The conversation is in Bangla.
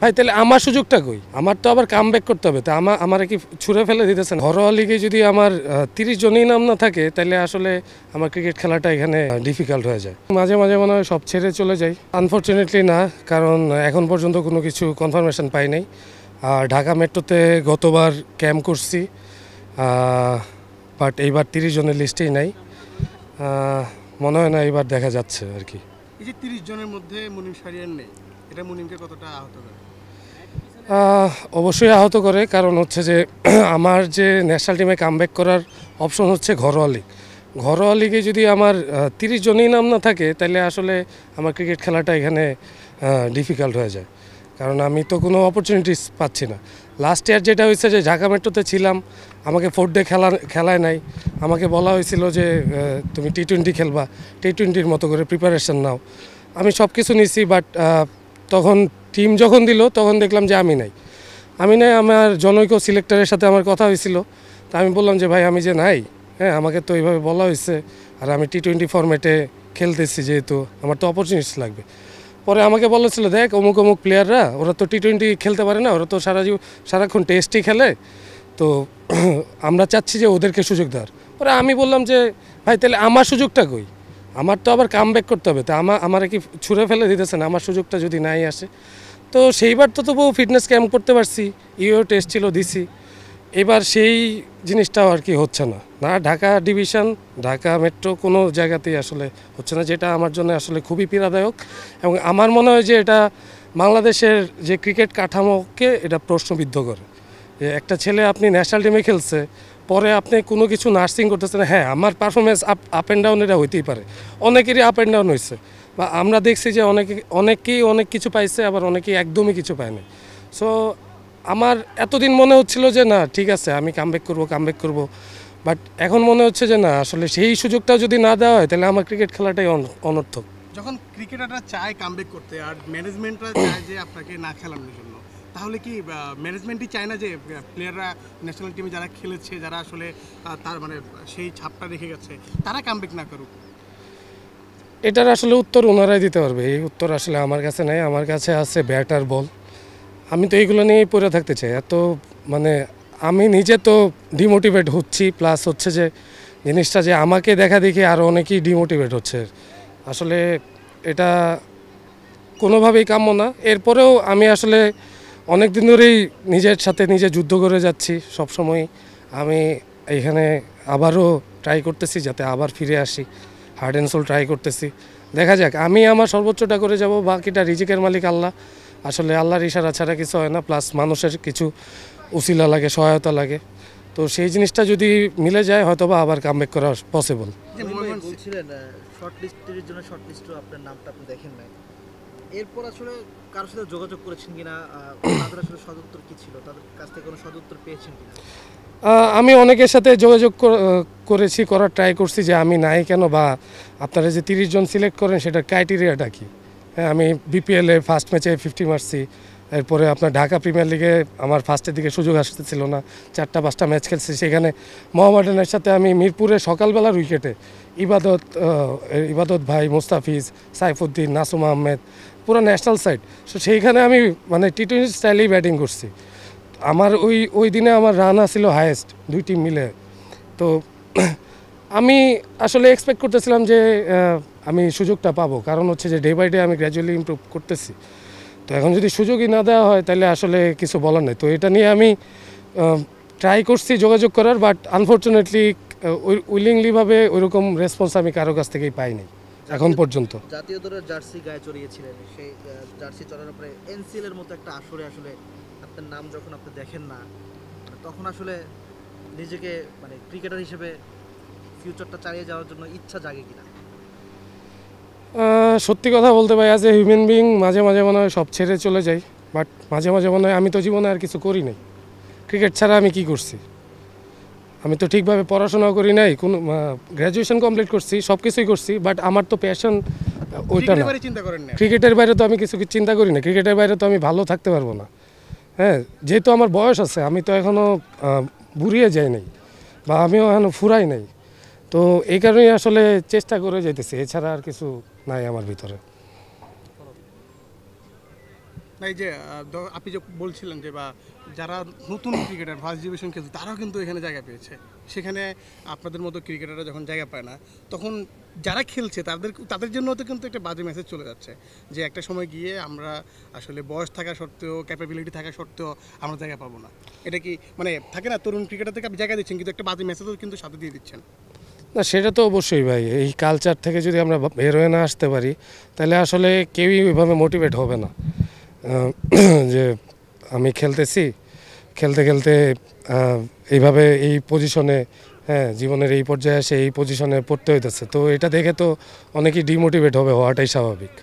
ভাই তাহলে আমার সুযোগটা কই? আমার তো আবার কামব্যাক করতে হবে। তা আমারে কি ছুঁড়ে ফেলে দিতেছেন? ঘরোয়া লিগে যদি আমার ৩০ জনই নাম না থাকে তাহলে আসলে আমার ক্রিকেট খেলাটা এখানে ডিফিকাল্ট হয়ে যায়। মাঝে মাঝে মনে হয় সব ছেড়ে চলে যাই। আনফরচুনেটলি না, কারণ এখন পর্যন্ত কোনো কিছু কনফার্মেশন পাই নাই। আর ঢাকা মেট্রোতে গতবার ক্যাম্প করছি, বাট এইবার ৩০ জনের লিস্টেই নাই। মনে হয় না এইবার দেখা যাচ্ছে আর কি। এই যে ৩০ জনের মধ্যে মুনিম শাহরিয়ার নেই, এটা মুনিমকে কতটা আহত করে? অবশ্যই আহত করে, কারণ হচ্ছে যে আমার যে ন্যাশনাল টিমে কামব্যাক করার অপশন হচ্ছে ঘরোয়া লিগ। ঘরোয়া লিগে যদি আমার ৩০ জনই নাম না থাকে তাহলে আসলে আমার ক্রিকেট খেলাটা এখানে ডিফিকাল্ট হয়ে যায়, কারণ আমি তো কোনো অপরচুনিটিস পাচ্ছি না। লাস্ট ইয়ার যেটা হয়েছে যে ঢাকা মেট্রোতে ছিলাম, আমাকে 4 ডে খেলায় নাই। আমাকে বলা হয়েছিল যে তুমি টি-20 খেলবা, টি-20-র মতো করে প্রিপারেশন নাও। আমি সব কিছু নিছি, বাট তখন টিম যখন দিল তখন দেখলাম যে আমি নাই। আমার জনৈক সিলেক্টরের সাথে আমার কথা হয়েছিল। তা আমি বললাম যে ভাই আমি যে নাই, হ্যাঁ আমাকে তো এইভাবে বলা হয়েছে, আর আমি টি-20 ফরম্যাটে খেলতেছি, যেহেতু আমার তো অপরচুনিটিস লাগবে। পরে আমাকে বলেছিল দেখ অমুক অমুক প্লেয়াররা, ওরা তো টি-20 খেলতে পারে না, ওরা তো সারাক্ষণ টেস্টই খেলে, তো আমরা চাচ্ছি যে ওদেরকে সুযোগ দেওয়ার। পরে আমি বললাম যে ভাই তাহলে আমার সুযোগটা কই? আমার তো আবার কামব্যাক করতে হবে। তা আমারে কি ছুঁড়ে ফেলে দিতেছেন আমার সুযোগটা যদি নাই আসে? তো সেইবার তো তবু ফিটনেস ক্যাম্প করতে পারছি, টেস্ট ছিল দিছি। এবার সেই জিনিসটাও আর কি হচ্ছে না। ঢাকা ডিভিশন, ঢাকা মেট্রো কোনো জায়গাতেই আসলে হচ্ছে না, যেটা আমার জন্য আসলে খুবই পীড়াদায়ক। এবং আমার মনে হয় যে এটা বাংলাদেশের যে ক্রিকেট কাঠামোকে এটা প্রশ্নবিদ্ধ করে। যে একটা ছেলে আপনি ন্যাশনাল টিমে খেলছে, পরে আপনি কোনো কিছু নার্সিং করতেছেন। হ্যাঁ, আমার পারফরমেন্স আপ অ্যান্ড ডাউন এটা হইতেই পারে, অনেকেরই আপ অ্যান্ড ডাউন হয়েছে, বা আমরা দেখছি যে অনেকেই অনেক কিছু পাইছে, আবার অনেকেই একদমই কিছু পায়নি। সো আমার এতদিন মনে হচ্ছিল যে না ঠিক আছে আমি কামব্যাক করব, বাট এখন মনে হচ্ছে যে না, আসলে সেই সুযোগটাও যদি না দেওয়া হয় তাহলে আমার ক্রিকেট খেলাটাই অনর্থক। যখন ক্রিকেটাররা চায় কামব্যাক করতে আর ম্যানেজমেন্টরা চায় যে আপনাকে না খেলানোর জন্য, তাহলে কি ম্যানেজমেন্টই চায় না যে প্লেয়াররা ন্যাশনাল টিমে যারা খেলেছে, যারা আসলে তার মানে সেই ছাপটা রেখে গেছে, তারা কামব্যাক না করুক? এটার আসলে উত্তর ওনারাই দিতে পারবে। এই উত্তর আসলে আমার কাছে নাই, আমার কাছে আছে ব্যাট আর বল। আমি তো এইগুলো নিয়েই পড়ে থাকতে চাই। মানে আমি নিজে তো ডিমোটিভেট হচ্ছি, প্লাস হচ্ছে যে জিনিসটা যে আমাকে দেখা দেখি আরও অনেকেই ডিমোটিভেট হচ্ছে। আসলে এটা কোনোভাবেই কাম্য না। এরপরেও আমি আসলে অনেক দিন ধরেই নিজের সাথে নিজে যুদ্ধ করে যাচ্ছি সবসময়। আমি এইখানে আবারও ট্রাই করতেছি যাতে আবার ফিরে আসি, হার্ড অ্যান্ড সোল ট্রাই করতেছি। দেখা যাক, আমি আমার সর্বোচ্চটা করে যাব, বাকিটা রিজিকের মালিক আল্লাহ। আসলে আল্লাহর ইশারা ছাড়া কিছু হয় না, প্লাস মানুষের কিছু উসিলা লাগে, সহায়তা লাগে। তো সেই জিনিসটা যদি মিলে যায় হয়তোবা আবার কামব্যাক করা পসিবল। বলছিলেন শর্ট লিস্টের জন্য শর্ট লিস্টও আপনার নামটা আপনি দেখেন নাই, এরপর আসলে কারোর সাথে যোগাযোগ করেছেন কিনা, তাদের আসলে সদুত্তর কি ছিল, তাদের কাছ থেকে কোনো সদুত্তর পেয়েছেন কিনা? আমি অনেকের সাথে যোগাযোগ করার ট্রাই করছি যে আমি নাই কেন, বা আপনারা যে 30 জন সিলেক্ট করেন সেটার ক্রাইটেরিয়াটা কী। হ্যাঁ, আমি বিপিএলে ফার্স্ট ম্যাচে 50 মারছি। এরপরে আপনার ঢাকা প্রিমিয়ার লিগে আমার ফার্স্টের দিকে সুযোগ আসতেছিল না, 4-5টা ম্যাচ খেলছি। সেখানে মোহামেডানের সাথে আমি মিরপুরে সকালবেলার উইকেটে ইবাদত ভাই, মুস্তাফিজ, সাইফুদ্দিন, নাসুম আহমেদ, পুরো ন্যাশনাল সাইড। সো সেইখানে আমি মানে টি-20 স্টাইলেই ব্যাটিং করছি। আমার ওই দিনে আমার রান আসছিল হায়েস্ট, 2 টিম মিলে। তো আমি আসলে এক্সপেক্ট করতেছিলাম যে আমি সুযোগটা পাবো, কারণ হচ্ছে যে ডে বাই ডে আমি গ্র্যাজুয়ালি ইমপ্রুভ করতেছি। তো এখন যদি সুযোগই না দেওয়া হয় তাহলে আসলে কিছু বলার নেই। তো এটা নিয়ে আমি ট্রাই করছি যোগাযোগ করার, বাট আনফর্চুনেটলি উইলিংলিভাবে ওইরকম রেসপন্স আমি কারো কাছ থেকেই পাইনি এখন পর্যন্ত। জাতীয় দলের জার্সি গায়ে চড়িয়েছিলেন, সেই জার্সি চড়ানোর পরে এনসিএল এর মতো একটা আসরে আসলে আপনার নাম যখন আপনি দেখেন না, তখন আসলে নিজেকে মানে ক্রিকেটার হিসেবে ফিউচারটা চালিয়ে যাওয়ার জন্য ইচ্ছা জাগে কিনা? সত্যি কথা বলতে ভাই, অ্যাজ এ হিউম্যান বিং মাঝে মাঝে মনে হয় সব ছেড়ে চলে যাই, বাট মাঝে মাঝে মনে হয় আমি তো জীবনে আর কিছু করি নাই। ক্রিকেট ছাড়া আমি কি করছি? আমি তো ঠিকভাবে পড়াশোনাও করি নাই, কোনো গ্র্যাজুয়েশন কমপ্লিট করছি, সব কিছুই করছি, বাট আমার তো প্যাশন ওইটা না। ক্রিকেটের বাইরে তো আমি কিছু চিন্তা করি না, ক্রিকেটের বাইরে তো আমি ভালো থাকতে পারবো না। হ্যাঁ, যেহেতু আমার বয়স আছে, আমি তো এখনও বুড়িয়ে যাই নাই, বা আমিও এখনও ফুরাই নাই। তো এই কারণেই আসলে চেষ্টা করে যেতেছি, এছাড়া আর কিছু নাই আমার ভিতরে। না এই যে আপনি যে বলছিলেন যে বা যারা নতুন ক্রিকেটার ফার্স্ট ডিভিশন খেলছে তারাও কিন্তু এখানে জায়গা পেয়েছে, সেখানে আপনাদের মতো ক্রিকেটাররা যখন জায়গা পায় না তখন যারা খেলছে তাদের জন্য তো কিন্তু একটা বাজে মেসেজ চলে যাচ্ছে যে একটা সময় গিয়ে আমরা আসলে বয়স থাকা সত্ত্বেও ক্যাপাবিলিটি থাকা সত্ত্বেও আমরা জায়গা পাবো না। এটা কি মানে থাকে না, তরুণ ক্রিকেটার থেকে আপনি জায়গা দিচ্ছেন কিন্তু একটা বাজে মেসেজও কিন্তু সাথে দিয়ে দিচ্ছেন। না সেটা তো অবশ্যই ভাই, এই কালচার থেকে যদি আমরা বের হয়ে না আসতে পারি তাহলে আসলে কেউই ওইভাবে মোটিভেট হবে না। যে আমি খেলতেছি, খেলতে খেলতে এইভাবে এই পজিশনে, হ্যাঁ জীবনের এই পর্যায়ে এসে এই পজিশনে পড়তে হইতেছে, তো এটা দেখে তো অনেকেই ডিমোটিভেট হবে, হওয়াটাই স্বাভাবিক।